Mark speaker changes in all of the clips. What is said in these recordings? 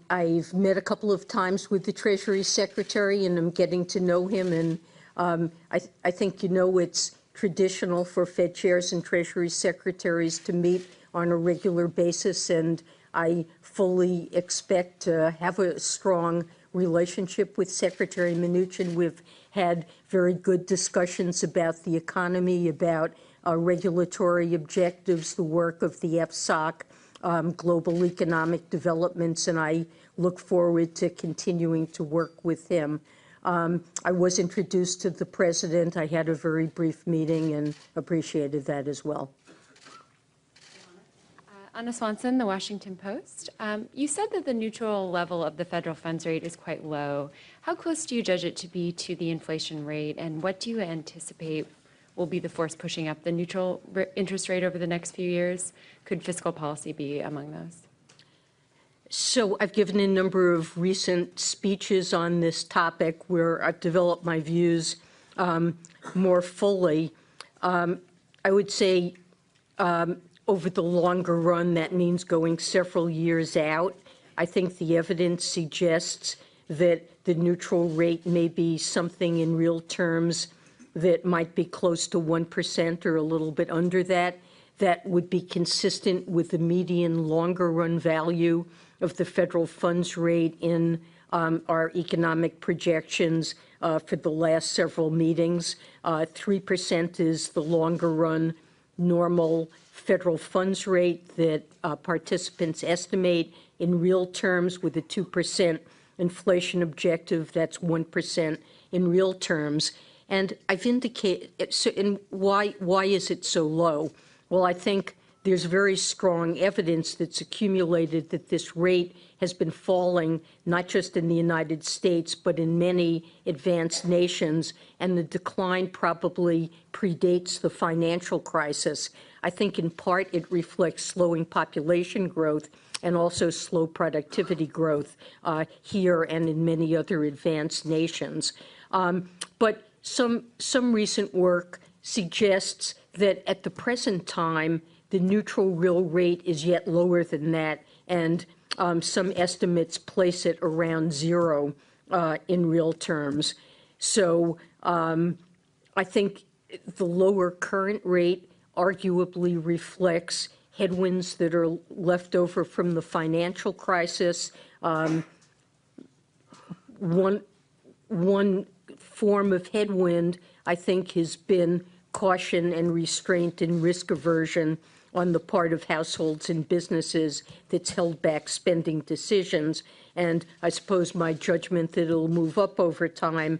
Speaker 1: I've met a couple of times with the Treasury Secretary, and I'm getting to know him. And I think, it's traditional for Fed chairs and Treasury secretaries to meet on a regular basis, and I fully expect to have a strong relationship with Secretary Mnuchin. We've had very good discussions about the economy, about regulatory objectives, the work of the FSOC, global economic developments, and I look forward to continuing to work with him. I was introduced to the president. I had a very brief meeting and appreciated that as well.
Speaker 2: Anna Swanson, The Washington Post. You said that the neutral level of the federal funds rate is quite low. How close do you judge it to be to the inflation rate, and what do you anticipate will be the force pushing up the neutral interest rate over the next few years? Could fiscal policy be among those?
Speaker 1: So I've given a number of recent speeches on this topic where I've developed my views more fully. I would say over the longer run, that means going several years out. I think the evidence suggests that the neutral rate may be something in real terms that might be close to 1% or a little bit under that. That would be consistent with the median longer run value of the federal funds rate in our economic projections for the last several meetings. 3% is the longer run normal federal funds rate that participants estimate in real terms. With a 2% inflation objective, that's 1% in real terms. And I've indicated, and why is it so low? Well, I think there's very strong evidence that's accumulated that this rate has been falling, not just in the United States, but in many advanced nations, and the decline probably predates the financial crisis. I think in part it reflects slowing population growth and also slow productivity growth here and in many other advanced nations. But some recent work suggests that at the present time, the neutral real rate is yet lower than that, and some estimates place it around 0 in real terms. So I think the lower current rate arguably reflects headwinds that are left over from the financial crisis. One form of headwind, I think, has been caution and restraint and risk aversion on the part of households and businesses that's held back spending decisions. And I suppose my judgment that it'll move up over time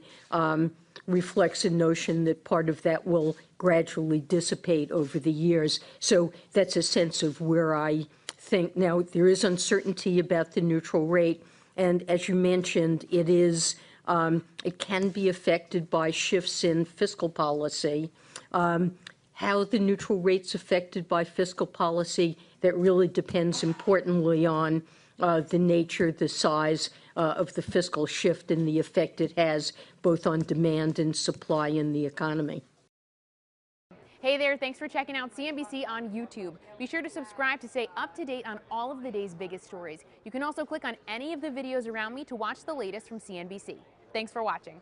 Speaker 1: reflects a notion that part of that will gradually dissipate over the years. So that's a sense of where I think. Now, there is uncertainty about the neutral rate, and as you mentioned, it can be affected by shifts in fiscal policy. How the neutral rate's affected by fiscal policy, that really depends importantly on the nature, the size of the fiscal shift and the effect it has both on demand and supply in the economy.
Speaker 3: Hey there, thanks for checking out CNBC on YouTube. Be sure to subscribe to stay up to date on all of the day's biggest stories. You can also click on any of the videos around me to watch the latest from CNBC. Thanks for watching.